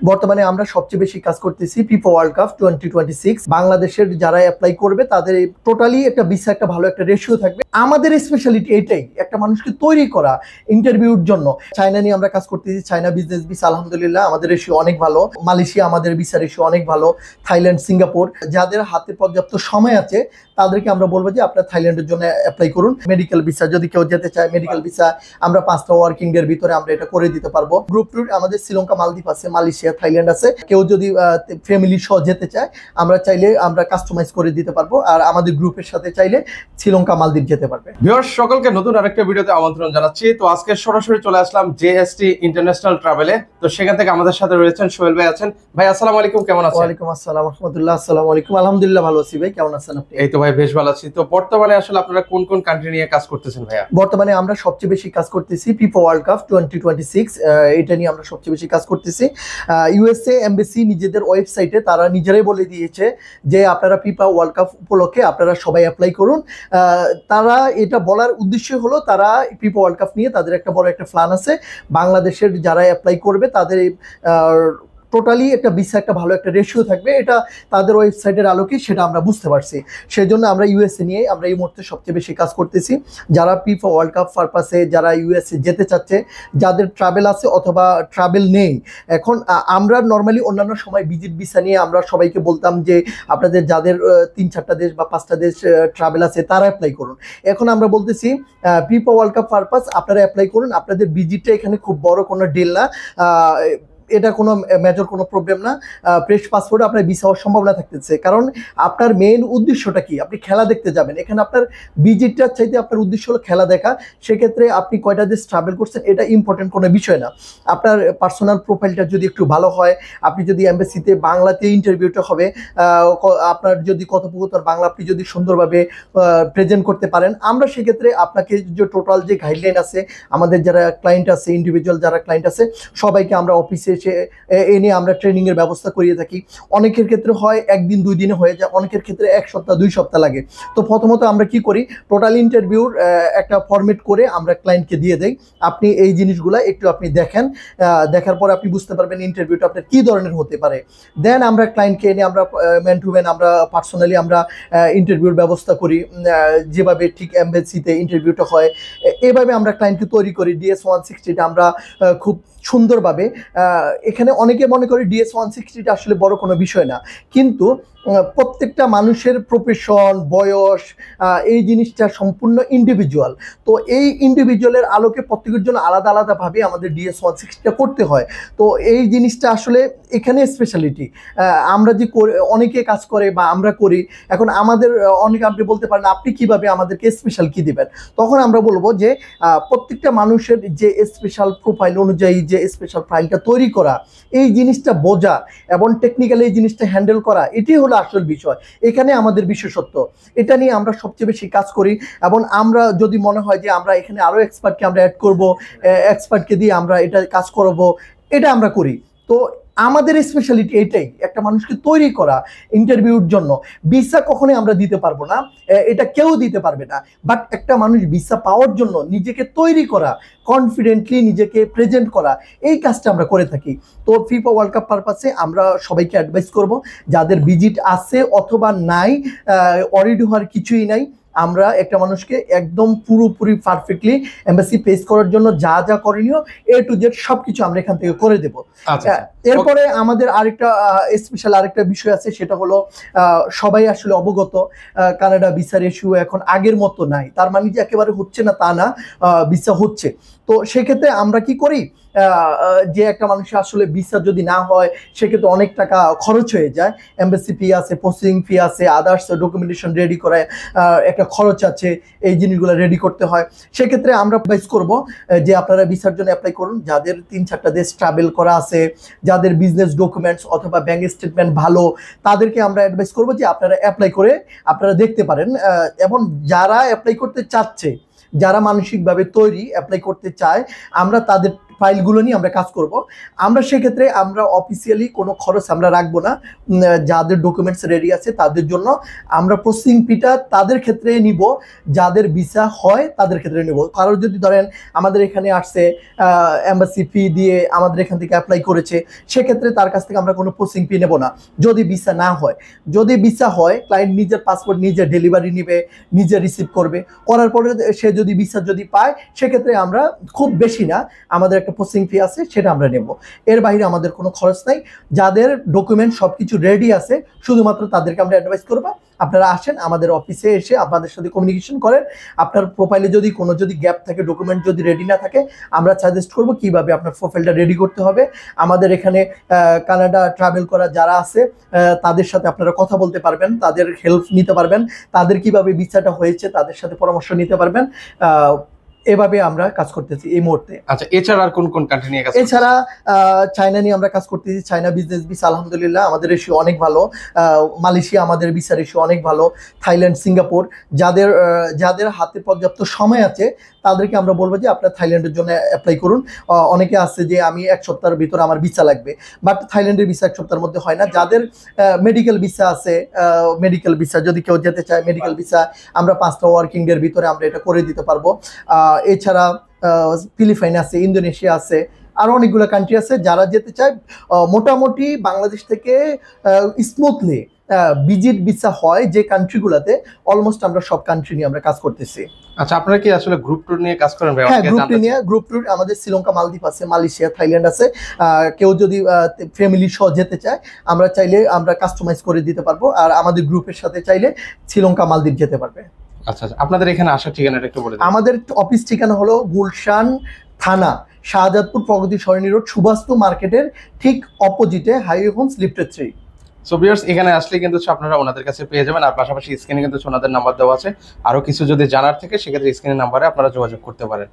বর্তমানে আমরা সবচেয়ে বেশি কাজ করতেছি ফিফা ওয়ার্ল্ড কাপ 2026। বাংলাদেশের যারা অ্যাপ্লাই করবে তাদের টোটালি একটা ভিসা একটা ভালো একটা রেশিও থাকবে। আমাদের স্পেশালিটি এটাই, একটা মানুষকে তৈরি করা ইন্টারভিউর জন্য। চায়না নিয়ে আমরা কাজ করতেছি, চায়না বিজনেস ভিসা আলহামদুলিল্লাহ আমাদের রেশিও অনেক ভালো। মালয়েশিয়া আমাদের ভিসা রেশিও অনেক ভালো। থাইল্যান্ড, সিঙ্গাপুর, যাদের হাতে পর্যাপ্ত সময় আছে তাদেরকে আমরা বলবো যে আপনার থাইল্যান্ডের জন্য অ্যাপ্লাই করুন। মেডিকেল ভিসা যদি কেউ যেতে চায়, মেডিকেল ভিসা আমরা 5টা ওয়ার্কিং ডের ভিতরে আমরা এটা করে দিতে পারবো। গ্রুপ ট্যুর আমাদের শ্রীলঙ্কা, মালদ্বীপ আছে, মালয়েশিয়া, থাইল্যান্ড আছে। কেউ যদি ফ্যামিলি সহ যেতে চায় আমরা চাইলে আমরা কাস্টমাইজ করে দিতে পারবো। আর আমাদের গ্রুপের সাথে চাইলে শ্রীলঙ্কা, মালদ্বীপ যেতে পারবে। ভিউয়ার্স সকলকে নতুন আরেকটা ভিডিওতে আমন্ত্রণ জানাচ্ছি। তো আজকে সরাসরি চলে আসলাম জেএসটি ইন্টারন্যাশনাল ট্রাভেলে। তো সেখান থেকে আমাদের সাথে রয়েছেন সোহেল ভাই আছেন। ভাই আসসালামু আলাইকুম, কেমন আছেন? ওয়ালাইকুম আসসালাম রাহমাতুল্লাহ। আসসালামু আলাইকুম। আলহামদুলিল্লাহ ভালো আছি ভাই, কেমন আছেন আপনি? এই তো ভাই বেশ ভালো আছি। তো বর্তমানে আসলে আপনারা কোন কোন কান্ট্রি নিয়ে কাজ করতেছেন ভাইয়া? বর্তমানে আমরা সবচেয়ে বেশি কাজ করতেছি ফিফা ওয়ার্ল্ড কাপ 2026, এটা নিয়ে আমরা সবচেয়ে বেশি কাজ করতেছি। ইউএসএ এমবাসি নিজেদের ওয়েবসাইটে তারা নিজেরাই বলে দিয়েছে যে আপনারা ফিফা ওয়ার্ল্ড কাপ উপলক্ষে আপনারা সবাই অ্যাপ্লাই করুন। তারা এটা বলার উদ্দেশ্য হলো তারা ফিফা ওয়ার্ল্ড কাপ নিয়ে তাদের একটা বড় একটা প্ল্যান আছে। বাংলাদেশের যারা অ্যাপ্লাই করবে তাদের টোটালি একটা ভিসা একটা ভালো একটা রেশিও থাকবে। এটা তাদের ওয়েবসাইটের আলোকে সেটা আমরা বুঝতে পারছি। সেই জন্য আমরা ইউএসএ নিয়ে আমরা এই মুহূর্তে সবচেয়ে বেশি কাজ করতেছি। যারা ফিফা ওয়ার্ল্ড কাপ পারপাসে যারা ইউএসএ যেতে চাচ্ছে, যাদের ট্রাভেল আছে অথবা ট্রাভেল নেই, এখন আমরা নর্মালি অন্যান্য সময় ভিজিট ভিসা নিয়ে আমরা সবাইকে বলতাম যে আপনাদের যাদের 3-4টা দেশ বা 5টা দেশ ট্রাভেল আছে তারা অ্যাপ্লাই করুন। এখন আমরা বলতেছি ফিফা ওয়ার্ল্ড কাপ পারপাস আপনারা অ্যাপ্লাই করুন। আপনাদের ভিজিটটা এখানে খুব বড় কোনো ডিল না, এটা কোনো মেজর কোনো প্রবলেম না। ফ্রেশ পাসপোর্টে আপনার ভিসা হওয়ার সম্ভাবনা থাকতেছে। কারণ আপনার মেইন উদ্দেশ্যটা কি? আপনি খেলা দেখতে যাবেন। এখানে আপনার ভিজিটটার চাইতে আপনার উদ্দেশ্য হলো খেলা দেখা। সেক্ষেত্রে আপনি কয়টা দেশ ট্রাভেল করছেন এটা ইম্পর্টেন্ট কোনো বিষয় না। আপনার পার্সোনাল প্রোফাইলটা যদি একটু ভালো হয়, আপনি যদি এমবাসিতে বাংলাতে ইন্টারভিউটা হবে, আপনার যদি কথোপকথন বাংলা আপনি যদি সুন্দরভাবে প্রেজেন্ট করতে পারেন, আমরা সেক্ষেত্রে আপনাকে যে টোটাল যে গাইডলাইন আছে, আমাদের যারা ক্লায়েন্ট আছে, ইন্ডিভিজুয়াল যারা ক্লায়েন্ট আছে সবাইকে আমরা অফিসে এ নিয়ে আমরা ট্রেনিংয়ের ব্যবস্থা করিয়ে থাকি। অনেকের ক্ষেত্রে হয় 1 দিন 2 দিনে হয়ে যায়, অনেকের ক্ষেত্রে 1 সপ্তাহ 2 সপ্তাহ লাগে। তো প্রথমত আমরা কি করি, টোটাল ইন্টারভিউর একটা ফরম্যাট করে আমরা ক্লায়েন্টকে দিয়ে দেই। আপনি এই জিনিসগুলো একটু আপনি দেখেন, দেখার পরে আপনি বুঝতে পারবেন ইন্টারভিউটা আপনার কী ধরনের হতে পারে। দেন আমরা ক্লায়েন্টকে এনে আমরা ম্যান টু ম্যান আমরা পার্সোনালি আমরা ইন্টারভিউর ব্যবস্থা করি। যেভাবে ঠিক এমবাসিতে ইন্টারভিউটা হয় এভাবে আমরা ক্লায়েন্টকে তৈরি করি। DS-160টা আমরা খুব সুন্দরভাবে, এখানে অনেকে মনে করে DS-160টা আসলে বড় কোনো বিষয় না, কিন্তু প্রত্যেকটা মানুষের প্রফেশন, বয়স, এই জিনিসটা সম্পূর্ণ ইন্ডিভিজুয়াল। তো এই ইন্ডিভিজুয়ালের আলোকে প্রত্যেকের জন্য আলাদা আলাদাভাবে আমাদের DS-160টা করতে হয়। তো এই জিনিসটা আসলে এখানে স্পেশালিটি। আমরা যে অনেকে কাজ করে বা আমরা করি, এখন আমাদের অনেকে আপনি বলতে পারেন আপনি কিভাবে আমাদেরকে স্পেশাল কি দিবেন, তখন আমরা বলবো যে প্রত্যেকটা মানুষের যে স্পেশাল প্রোফাইল অনুযায়ী যে স্পেশাল ফাইলটা তৈরি করা, এই জিনিসটা বোঝা এবং টেকনিক্যালি এই জিনিসটা হ্যান্ডেল করা, এটাই হলো আসল বিষয়। এখানে আমাদের বিশেষত্ব, এটা নিয়ে আমরা সবচেয়ে বেশি কাজ করি। এবং আমরা যদি মনে হয় যে আমরা এখানে আরও এক্সপার্টকে আমরা অ্যাড করবো, এক্সপার্টকে দিয়ে আমরা এটা কাজ করবো, এটা আমরা করি। তো আমাদের স্পেশালিটি এটাই, একটা মানুষকে তৈরি করা ইন্টারভিউর জন্য। ভিসা কখনোই আমরা দিতে পারবো না, এটা কেউ দিতে পারবে না, বাট একটা মানুষ ভিসা পাওয়ার জন্য নিজেকে তৈরি করা, কনফিডেন্টলি নিজেকে প্রেজেন্ট করা, এই কাজটা আমরা করে থাকি। তো ফিফা ওয়ার্ল্ড কাপ পারপাসে আমরা সবাইকে অ্যাডভাইস করব যাদের ভিজিট আছে অথবা নাই, অরিড হওয়ার কিছুই নাই। আমরা একটা মানুষকে একদম পুরোপুরি পারফেক্টলি এমবাসি ফেস করার জন্য যা যা করণীয় A to Z সব কিছু আমরা এখান থেকে করে দেবো। এরপরে আমাদের আরেকটা স্পেশাল আরেকটা বিষয় আছে, সেটা হলো সবাই আসলে অবগত কানাডা ভিসার ইস্যু এখন আগের মতো নাই। তার মানে যে একেবারে হচ্ছে না তা না, ভিসা হচ্ছে। তো সেক্ষেত্রে আমরা কি করি, যে একটা মানুষের আসলে ভিসা যদি না হয় সেক্ষেত্রে অনেক টাকা খরচ হয়ে যায়। এমবাসি ফি আছে, প্রসেসিং ফি আছে, আদার্স ডকুমেন্টেশন রেডি করায় একটা খরচ আছে, এই জিনিসগুলো রেডি করতে হয়। সেক্ষেত্রে আমরা অ্যাডভাইস করব যে আপনারা ভিসার জন্য অ্যাপ্লাই করুন যাদের 3-4টা দেশ ট্রাভেল করা আছে, যাদের বিজনেস ডকুমেন্টস অথবা ব্যাংক স্টেটমেন্ট ভালো, তাদেরকে আমরা অ্যাডভাইস করব যে আপনারা অ্যাপ্লাই করে আপনারা দেখতে পারেন। এবং যারা অ্যাপ্লাই করতে চাচ্ছে, যারা মানসিকভাবে তৈরি অ্যাপ্লাই করতে চায়, আমরা তাদের ফাইলগুলো নিয়ে আমরা কাজ করব। আমরা সেক্ষেত্রে আমরা অফিসিয়ালি কোনো খরচ আমরা রাখবো না। যাদের ডকুমেন্টস রেডি আছে তাদের জন্য আমরা প্রসেসিং ফিটা তাদের ক্ষেত্রে নিব, যাদের ভিসা হয় তাদের ক্ষেত্রে নিব। কারোর যদি ধরেন আমাদের এখানে আসছে এম্বাসি ফি দিয়ে আমাদের এখান থেকে অ্যাপ্লাই করেছে, সেক্ষেত্রে তার কাছ থেকে আমরা কোনো প্রসেসিং ফি নেব না যদি ভিসা না হয়। যদি ভিসা হয়, ক্লায়েন্ট নিজের পাসপোর্ট নিজে ডেলিভারি নেবে, নিজে রিসিভ করবে, করার পরে সে যদি ভিসা যদি পায়, সেক্ষেত্রে আমরা খুব বেশি না, আমাদের একটা প্রসেসিং ফি আছে সেটা আমরা নেব। এর বাইরে আমাদের কোনো খরচ নাই। যাদের ডকুমেন্ট সব কিছু রেডি আছে শুধুমাত্র তাদেরকে আমরা অ্যাডভাইস করবো আপনারা আসেন আমাদের অফিসে এসে আপনাদের সাথে কমিউনিকেশন করেন। আপনার প্রোফাইলে যদি কোনো গ্যাপ থাকে, ডকুমেন্ট যদি রেডি না থাকে, আমরা সাজেস্ট করব কিভাবে আপনার প্রোফাইলটা রেডি করতে হবে। আমাদের এখানে কানাডা ট্রাভেল করা যারা আছে তাদের সাথে আপনারা কথা বলতে পারবেন, তাদের হেল্প নিতে পারবেন, তাদের কিভাবে ভিসাটা হয়েছে তাদের সাথে পরামর্শ নিতে পারবেন। এভাবে আমরা কাজ করতেছি এই মুহূর্তে। আচ্ছা, এছাড়া আর কোন কোন কান্ট্রি নিয়ে কাজ? এছাড়া চায়না নিয়ে আমরা কাজ করতেছি। চায়না বিজনেস ভিসা আলহামদুলিল্লাহ আমাদের রেশিও অনেক ভালো। মালয়েশিয়া আমাদের ভিসা রেশিও অনেক ভালো। থাইল্যান্ড, সিঙ্গাপুর, যাদের হাতে পর্যাপ্ত সময় আছে তাদেরকে আমরা বলবো যে আপনার থাইল্যান্ডের জন্য অ্যাপ্লাই করুন। অনেকে আছে যে আমি 1 সপ্তাহের ভিতরে আমার ভিসা লাগবে, বাট থাইল্যান্ডের ভিসা 1 সপ্তাহের মধ্যে হয় না। যাদের মেডিকেল ভিসা আছে, মেডিকেল ভিসা যদি কেউ যেতে চায়, মেডিকেল ভিসা আমরা 5টা ওয়ার্কিং ডের ভিতরে আমরা এটা করে দিতে পারবো। এছাড়া ফিলিপাইন আছে, ইন্দোনেশিয়া আছে, আরও অনেকগুলো কান্ট্রি আছে যারা যেতে চায়। মোটামুটি বাংলাদেশ থেকে স্মুথলি ভিজিট ভিসা হয় যে কান্ট্রিগুলোতে, অলমোস্ট আমরা সব কান্ট্রি নিয়ে আমরা কাজ করতেছি। আচ্ছা, আপনারা কি আসলে গ্রুপ ট্যুর নিয়ে কাজ করেন ভাই? হ্যাঁ, গ্রুপ ট্যুর আমাদের শ্রীলঙ্কা, মালদ্বীপ আছে, মালয়েশিয়া, থাইল্যান্ড আছে। কেউ যদি ফ্যামিলি সহ যেতে চায় আমরা চাইলে আমরা কাস্টমাইজ করে দিতে পারবো, আর আমাদের গ্রুপের সাথে চাইলে শ্রীলঙ্কা, মালদ্বীপ যেতে পারবে। আচ্ছা, আপনাদের এখানে আসার ঠিকানাটা একটু বলে দিন। আমাদের অফিস ঠিকানা হলো গুলশান থানা, শাহজাদপুর প্রগতি সরণি রোড, সুবাস্তু মার্কেটের ঠিক অপোজিটে, highway homes, lifted 3। So viewers, এখানে আসলে কিন্তু আপনারা ওনাদের কাছে পেয়ে যাবেন, আর পাশাপাশি স্ক্রিনে কিন্তু ওনাদের নাম্বার দেওয়া আছে। আরো কিছু যদি জানার থাকে সেক্ষেত্রে স্ক্রিনের নাম্বারে আপনারা যোগাযোগ করতে পারেন।